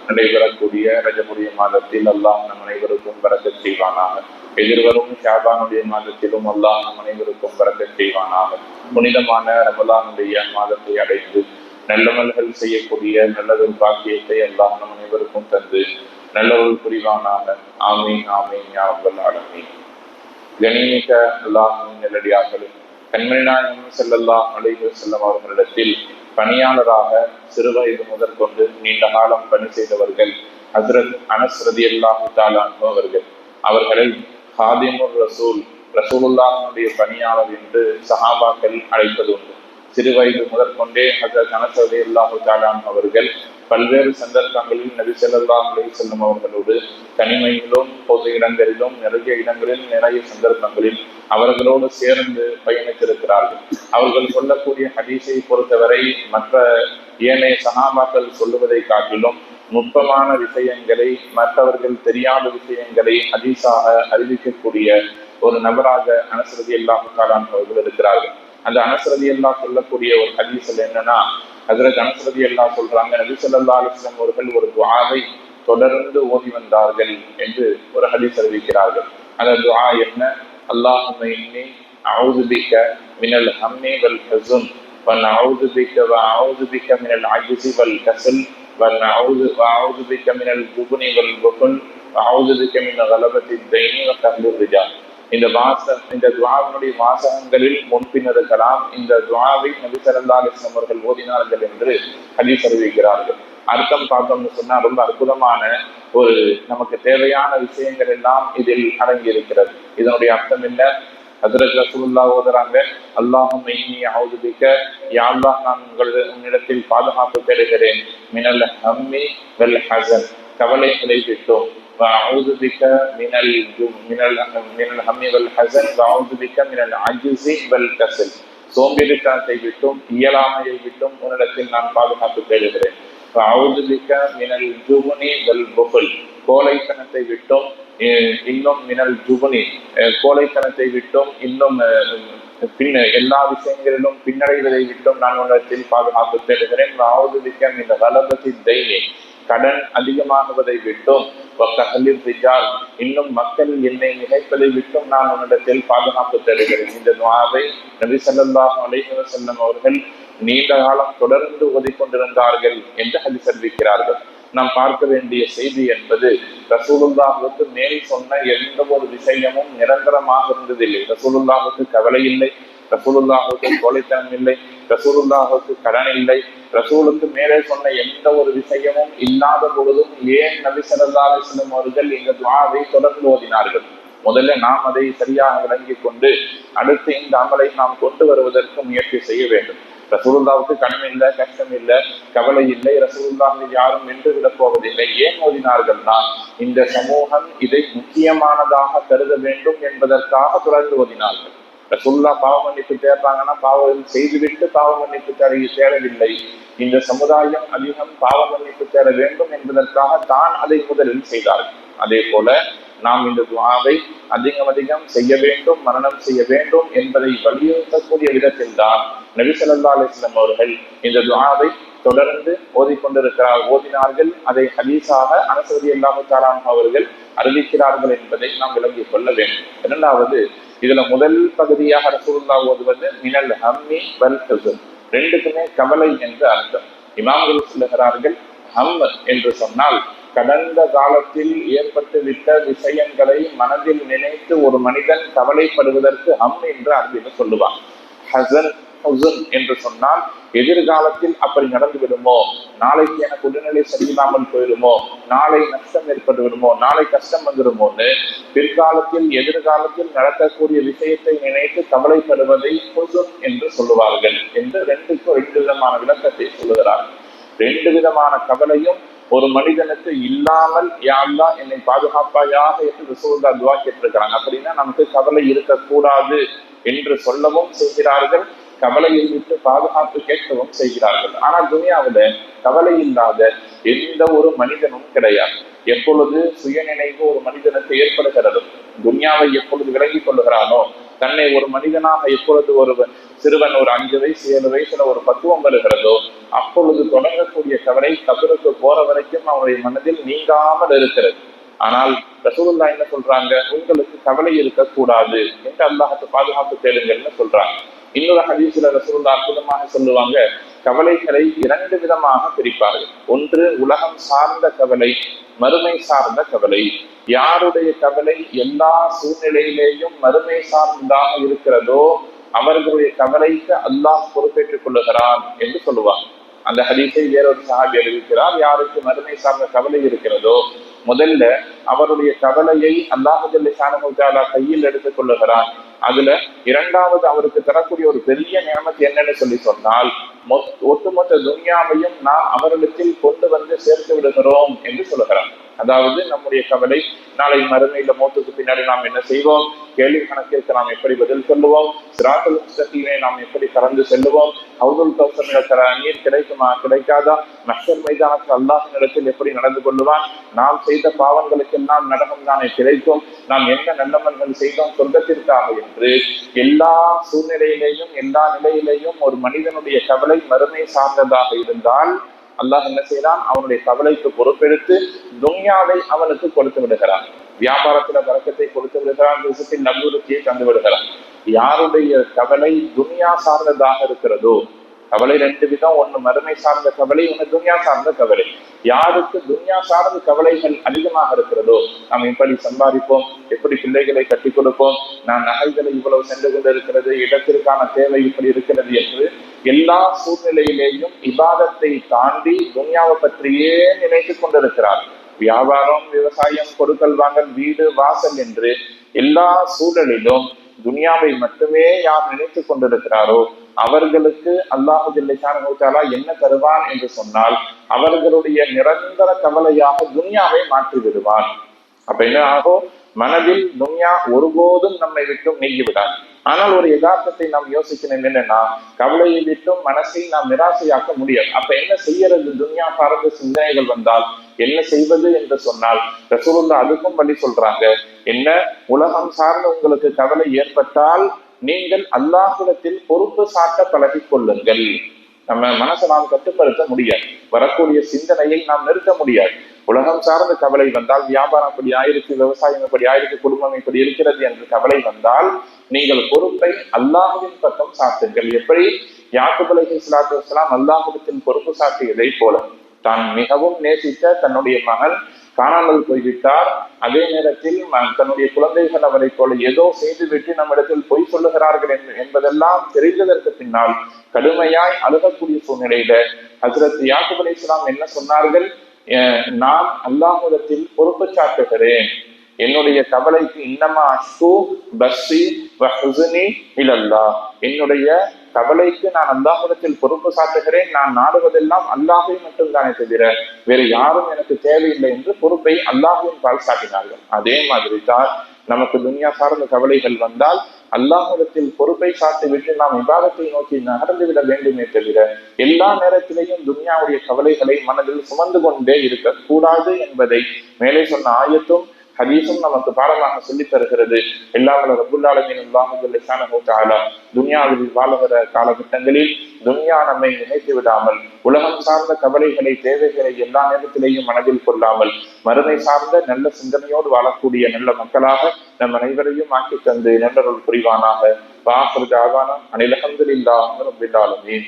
நடைபெறக்கூடிய ரஜபுடைய மாதத்தில் அல்லாஹ் நம் அனைவருக்கும் பரக்கத் செய்வானாக. எதிர்வரும் ஷாபானுடைய மாதத்திலும் அல்லாஹ் நம் அனைவருக்கும் பரக்கத் செய்வானாக. புனிதமான ரமலானுடைய மாதத்தை அடைந்து நல்லமல்கள் செய்யக்கூடிய நல்லதொரு பாக்கியத்தை அல்லாஹ் நம் அனைவருக்கும் தந்து நல்லவர்கள் புரிவானாக. ஆமீன் ஆமீன் யா ரப்பல் ஆலமீன். கணிமிக்க அல்லாஹ்வின் நல்லடியார்களும் கண்மணி நாயகம் ஸல்லல்லாஹு அலைஹி வஸல்லம் அவர்களிடத்தில் பணியாளராக சிறுவயது முதற்கொண்டு நீண்ட காலம் பணி செய்தவர்கள் ஹஜ்ரத் அனஸ் ரலியல்லாஹு தஆலா அன்ஹு அவர்கள். அவர்களை ஹாதிமுர் ரசூல், ரசூலுல்லாஹ்வுடைய பணியாளர் என்று சஹாபாக்கள் அழைப்பது உண்டு. சிறுவயது முதற்கொண்டே ஹஜ்ரத் அனஸ் ரலியல்லாஹு தஆலா அன்ஹு அவர்கள் பல்வேறு சந்தர்ப்பங்களில் நபி ஸல்லல்லாஹு அலைஹி வஸல்லம் அவர்களோடு தனிமையிலும் பொது இடங்களிலும் நிறைய இடங்களில் நிறைய சந்தர்ப்பங்களில் அவர்களோடு சேர்ந்து பயணித்திருக்கிறார்கள். அவர்கள் சொல்லக்கூடிய ஹதீஸை பொறுத்தவரை மற்ற ஏனைய சஹாபாக்கள் சொல்லுவதை காட்டிலும் நுட்பமான விஷயங்களை, மற்றவர்கள் தெரியாத விஷயங்களை ஹதீஸாக அறிவிக்கக்கூடிய ஒரு நபராக அனஸ் ரலியல்லாஹு தஆலா அன்ஹு அவர்கள் இருக்கிறார்கள். அந்த அனஸ் ரலியல்லாஹு சொல்லக்கூடிய ஒரு ஹதீஸில் என்னன்னா, ஹஜ்ரத் அனஸ் ரலியல்லாஹு சொல்றாங்க, நபி ஸல்லல்லாஹு அலைஹி வஸல்லம் அவர்கள் ஒரு துஆவை தொடர்ந்து ஓதி வந்தார்கள் என்று ஒரு ஹதீஸ் அறிவிக்கிறார்கள். அந்த துஆ என்ன? அல்லாஹும்ம இன்னி அஊது பிக மினல் ஹம்மி வல் ஹுஸன் வ நஊது பிக வ அஊது பிக மினல் அஜ்ஸி வல் கஸல் வ அஊது பிக மினல் ஜுப்னி வல் புக்ல் வ அஊது பிக மின் கலபத்தி தைனி வ கஹ்லிர் ரிஜால். இந்த துஆவினுடைய வாசகங்களில் முன்பின் இருக்கலாம். இந்த துஆவை நபி ஸல்லல்லாஹு அலைஹி வஸல்லம் அவர்கள் ஓதினார்கள் என்று ஹதீஸ் அறிவிக்கிறார்கள். அர்த்தம் பார்த்தோம்னு சொன்னா ரொம்ப அற்புதமான ஒரு நமக்கு தேவையான விஷயங்கள் எல்லாம் இதில் அடங்கி இருக்கிறது. இதனுடைய அர்த்தம் என்ன? ஹஜ்ரத் ரசூலுல்லாஹ் ஓதுறாங்க, அல்லாஹும்ம இன்னி அஊது பிக, யா அல்லாஹ் நான் உன்னிடத்தில் பாதுகாப்பு தேடுகிறேன், மினல் ஹம்மி வல் ஹஸன் கவலைகளை விட்டோம், وأعوذ بك من الهم والحزن وأعوذ بك من العجز والكسل சோம்பேறித்தனத்தை விட்டும் இயலாமையை விட்டும் உன்னிடத்தில் நான் பாதுகாப்பு தேடுகிறேன். وأعوذ بك من الجبن والبخل கோழைத்தனத்தை விட்டும் இன்னும் மினல் ஜுபனி கோழைத்தனத்தை விட்டும் இன்னும் எல்லா விஷயங்களிலும் பின்னடைவதை விட்டும் நான் உன்னிடத்தில் பாதுகாப்பு தேடுகிறேன். وأعوذ بك من غلبة الدين கடன் அதிகமாகுவதை விட்டும் இன்னும் மக்கள் என்னை நினைப்பதை விட்டும் நான் உன்னிடத்தில் பாதுகாப்பு தருகிறேன். இந்த துஆவை நபி ஸல்லல்லாஹு அலைஹி வஸல்லம் அவர்கள் நீண்ட காலம் தொடர்ந்து ஓதிக்கொண்டிருந்தார்கள் என்று ஹதீஸ் அறிவிக்கிறார்கள். நாம் பார்க்க வேண்டிய செய்தி என்பது, ரசூலுல்லாஹ்வுக்கு மேல் சொன்ன எந்த ஒரு விஷயமும் நிரந்தரமாக இருந்ததில்லை. ரசூலுல்லாஹ்வுக்கு கவலை இல்லை, ரசூலுல்லாஹ்வுக்கு கோழைத்தனம் இல்லை, ரசூலுல்லாஹ்வுக்கு கடன் இல்லை. ரசூலுக்கு மேலே சொன்ன எந்த ஒரு விஷயமும் இல்லாத பொழுதும் ஏன் நபி ஸல்லல்லாஹு அலைஹி வஸல்லம் அவர்கள் இந்த துஆவை தொடர்ந்து ஓதினார்கள்? முதல்ல நாம் அதை சரியாக விளங்கிக் கொண்டு அடுத்து இந்த அமலை நாம் கொண்டு வருவதற்கு முயற்சி செய்ய வேண்டும். ரசூலுல்லாஹ்வுக்கு கடன் இல்லை, கஷ்டம் இல்லை, கவலை இல்லை, ரசூலுல்லாஹை யாரும் வென்று விடப் போவதில்லை. ஏன் ஓதினார்கள்னா, இந்த சமூகம் இதை முக்கியமானதாக கருத வேண்டும் என்பதற்காக தொடர்ந்து ஓதினார்கள். ரசூலுல்லாஹ் பாவ மன்னிப்பு தேடுறாங்கன்னா பாவம் செய்துவிட்டு பாவ மன்னிப்பு தேடவில்லை. இந்த சமுதாயம் அதிகம் பாவ மன்னிப்பு தேட வேண்டும் என்பதற்காக தான் அதை முதலில் செய்தார்கள். அதே போல நாம் இந்த துஆவை அதிகம் செய்ய வேண்டும், மரணம் செய்ய வேண்டும் என்பதை வலியுறுத்தக்கூடிய விதத்தில் தான் நபி ஸல்லல்லாஹு அலைஹி வஸல்லம் அவர்கள் இந்த துஆவை தொடர்ந்து ஓதினார்கள். அதை ஹதீஸாக அனஸ் ரலியல்லாஹு தஆலா அன்ஹு அவர்கள் அறிவிக்கிறார்கள் என்பதை நாம் விளங்கிக் கொள்ள வேண்டும். இரண்டாவது, இதுல முதல் பகுதியாக ரசூலுல்லாஹ் ஓதுவது மினல் ஹம்மி வல் ஹுஸன், ரெண்டுக்குமே கவலை என்று அர்த்தம். இமாம்கள் சொல்லுகிறார்கள், ஹம் என்று சொன்னால் கடந்த காலத்தில் ஏற்பட்டுவிட்ட விஷயங்களை மனதில் நினைத்து ஒரு மனிதன் கவலைப்படுவதற்கு ஹம் என்று அரபியில் சொல்லுவான். ஹஸன் ஹுஸன் என்று சொன்னால் எதிர்காலத்தில் அப்படி நடந்து விடுமோ, நாளைக்கு எனக்கு உடல்நிலை சரியில்லாமல் போயிடுமோ, நாளை நஷ்டம் ஏற்பட்டு விடுமோ, நாளை கஷ்டம் வந்துடுமோன்னு பிற்காலத்தில் எதிர்காலத்தில் நடக்கக்கூடிய விஷயத்தை நினைத்து கவலைப்படுவதை ஹுஸன் என்று சொல்லுவார்கள் என்று ரெண்டு விதமான விளக்கத்தை சொல்லுகிறார்கள். ரெண்டு விதமான கவலையும் ஒரு மனிதனுக்கு இல்லாமல் யா அல்லாஹ் என்னை பாதுகாப்பாயாக என்று ரசூலுல்லாஹ் துஆ கேட்டிருக்கிறாங்க. அப்படின்னா நமக்கு கவலை இருக்கக்கூடாது என்று சொல்லவும் செய்கிறார்கள், கவலையை விட்டு பாதுகாப்பு கேட்கவும் செய்கிறார்கள். ஆனால் துனியாவில கவலை இல்லாத எந்த ஒரு மனிதனும் கிடையாது. எப்பொழுது சுயநினைவு ஒரு மனிதனுக்கு ஏற்படுகிறதோ, துன்யாவை எப்பொழுது விலகிக் கொள்ளுகிறானோ, தன்னை ஒரு மனிதனாக எப்பொழுது ஒரு சிறுவன் ஒரு 5 வயசு 7 வயசுல ஒரு பக்குவம் வருகிறதோ, அப்பொழுது தொடங்கக்கூடிய கவலை கபருக்கு போற வரைக்கும் அவனுடைய மனதில் நீங்காமல் இருக்கிறது. ஆனால் ரசூலுல்லாஹ் என்ன சொல்றாங்க, உங்களுக்கு கவலை இருக்கக்கூடாது என்று அல்லாஹ்வுக்கு பாதுகாப்பு தேடுங்கள்னு சொல்றாங்க. இன்னொரு ஹதீஸ்ல ரசூலுல்லாஹ் அற்புதமாக சொல்லுவாங்க, கவலைகளை 2 விதமாக பிரிப்பார்கள். ஒன்று உலகம் சார்ந்த கவலை, மறுமை சார்ந்த கவலை. யாருடைய கவலை எல்லா சூழ்நிலையிலேயும் மறுமை சார்ந்ததாக இருக்கிறதோ அவர்களுடைய கவலைக்கு அல்லாஹ் பொறுப்பேற்றுக் கொள்ளுகிறான் என்று சொல்லுவாங்க. அந்த ஹதீஸை வேறொரு சஹாபி அறிவிக்கிறார், யாருக்கு மறுமை சார்ந்த கவலை இருக்கிறதோ முதல்ல அவருடைய கவலையை அல்லாஹ் ஜல்ல ஷானஹு தஆலா கையில் எடுத்துக் கொள்ளுகிறான். அதுல இரண்டாவது அவருக்கு தரக்கூடிய ஒரு பெரிய நியமத் என்னன்னு சொன்னால், ஒட்டுமொத்த துன்யாவையும் நாம் அவரிடத்தில் கொண்டு வந்து சேர்த்து விடுகிறோம் என்று சொல்லுகிறான். அதாவது நம்முடைய கவலை நாளை மறுமையில மௌத்துக்கு பின்னாடி நாம் என்ன செய்வோம், கேள்வி கணக்கிற்கு நாம் எப்படி பதில் சொல்லுவோம், சிராத்துல் முஸ்தகீமை நாம் எப்படி கடந்து செல்லுவோம், ஹவுதுல் கௌசர் நீர் கிடைக்குமா கிடைக்காதா, மஹ்ஷர் மைதானத்தில் அல்லாஹ்வின் இடத்தில் எப்படி நடந்து கொள்ளுவான், நாம் செய்த பாவங்களுக்கெல்லாம் நரகம் தானே கிடைக்கும், நாம் என்ன நல்லமல்கள் செய்தோம் சொர்க்கத்திற்காக என்று எல்லா சூழ்நிலையிலேயும் எல்லா நிலையிலேயும் ஒரு மனிதனுடைய கவலை மறுமை சார்ந்ததாக இருந்தால் அல்லாஹ் என்ன செய்யறான், அவனுடைய கவலைக்கு பொறுப்பெடுத்து துன்யாவை அவனுக்கு கொடுத்து விடுகிறான். வியாபாரத்துல பரக்கத்தை கொடுத்து விடுகிறான், தேசத்தில் நல்விருத்தியை தந்து விடுகிறான். யாருடைய கவலை துன்யா சார்ந்ததாக இருக்கிறதோ, கவலை 2 விதம், ஒன்று மறுமை சார்ந்த கவலை, ஒன்று துன்யா சார்ந்த கவலை. யாருக்கு துன்யா சார்ந்த கவலைகள் அதிகமாக இருக்கிறதோ, நாம் எப்படி சம்பாதிப்போம், எப்படி பிள்ளைகளை கட்டி கொடுப்போம், நான் நகைகளை இவ்வளவு சென்று கொண்டு இருக்கிறது, இடத்திற்கான தேவை இப்படி இருக்கிறது என்று எல்லா சூழ்நிலையிலேயும் இபாதத்தை தாண்டி துன்யாவை பற்றியே நினைத்துக் கொண்டிருக்கிறார். வியாபாரம், விவசாயம், கொடுக்கல் வாங்கல், வீடு வாசல் என்று எல்லா சூழலிலும் துன்யாவை மட்டுமே யார் நினைத்துக் கொண்டிருக்கிறாரோ அவர்களுக்கு அல்லாஹு ஜல்ல ஷானஹு தஆலா என்ன தருவான் என்று சொன்னால், அவர்களுடைய நிரந்தர கவலையாக துன்யாவை மாற்றி விடுவான். அப்ப என்ன ஆகும், மனதில் துன்யா ஒருபோதும் நம்மை விட்டும் நீங்கி விடாது. ஆனால் ஒரு யதார்த்தத்தை நாம் யோசிக்கணும், என்னன்னா கவலையை விட்டும் மனசை நாம் நிராசையாக்க முடியாது. அப்ப என்ன செய்யறது, துன்யா சார்ந்த சிந்தனைகள் வந்தால் என்ன செய்வது என்று சொன்னால் ரசூலுல்லாஹ் அதுக்கும் வழி சொல்றாங்க. என்ன, உலகம் சார்ந்த உங்களுக்கு கவலை ஏற்பட்டால் நீங்கள் அல்லாஹ்விடத்தில் பொறுப்பு சாட்ட பழகிக் கொள்ளுங்கள். நம்ம மனசை நாம் கட்டுப்படுத்த முடியாது, வரக்கூடிய சிந்தனையை நாம் நிறுத்த முடியாது. உலகம் சார்ந்த கவலை வந்தால், வியாபாரம் இப்படி ஆயிருக்கு, விவசாயம் இப்படி ஆயிருக்கு, குடும்பம் இப்படி இருக்கிறது என்று கவலை வந்தால் நீங்கள் பொறுப்பை அல்லாஹ்வின் பக்கம் சாட்டுங்கள். எப்படி யாக்கூப் அலைஹிஸ்ஸலாத்து வஸ்ஸலாம் அல்லாஹ்விடத்தில் பொறுப்பு சாட்டியதை போல, தான் மிகவும் நேசித்த தன்னுடைய மகன் காணாமல் போய்விட்டார், அதே நேரத்தில் தன்னுடைய குழந்தைகள் அவரை போல ஏதோ செய்துவிட்டு நம்மிடத்தில் பொய் சொல்லுகிறார்கள் என்பதெல்லாம் தெரிந்ததற்கு பின்னால் கடுமையாய் அழுகக்கூடிய சூழ்நிலையில ஹஜ்ரத் யாக்கூப் அலைஹிஸ்ஸலாம் என்ன சொன்னார்கள், நான் அல்லாஹ்விடத்தில் பொறுப்பு சாட்டுகிறேன், என்னுடைய கவலைக்கு இன்னமா அஷ்கு பஸ்ஸி வ ஹுஸ்னி இலல்லாஹ், என்னுடைய கவலைக்கு நான் அல்லாஹ்விடத்தில் பொறுப்பு சாட்டுகிறேன், நான் நாடுவதெல்லாம் அல்லாஹை மட்டும் தானே தவிர வேறு யாரும் எனக்கு தேவையில்லை என்று பொறுப்பை அல்லாஹ்வின் பால் சாட்டினார்கள். அதே மாதிரி தான் நமக்கு துன்யா சார்ந்த கவலைகள் வந்தால் அல்லாஹ்விடத்தில் பொறுப்பை சாட்டிவிட்டு நாம் இபாதத்தை நோக்கி நகர்ந்துவிட வேண்டுமே தவிர எல்லா நேரத்திலேயும் துன்யாவுடைய கவலைகளை மனதில் சுமந்து கொண்டே இருக்கக்கூடாது என்பதை மேலே சொன்ன ஆயத்தும் ஹதீஸும் நமக்கு பாடமாக சொல்லித் தருகிறது. எல்லாம் ரப்புல் ஆலமீன் அல்லாஹ் ஜல்ல ஷானஹு தஆலா துன்யாவில் வாழுகிற காலகட்டங்களில் துன்யா நம்மை நினைத்து விடாமல், உலகம் சார்ந்த கவலைகளை தேவைகளை எல்லா நேரத்திலேயும் மனதில் கொள்ளாமல் மறுமை சார்ந்த நல்ல சிந்தனையோடு வாழக்கூடிய நல்ல மக்களாக நம் அனைவரையும் ஆக்கி தந்து நல்லருள் புரிவானாக. வாஹிரு தஅவானா அனில் ஹம்துலில்லாஹி ரப்பில் ஆலமீன்.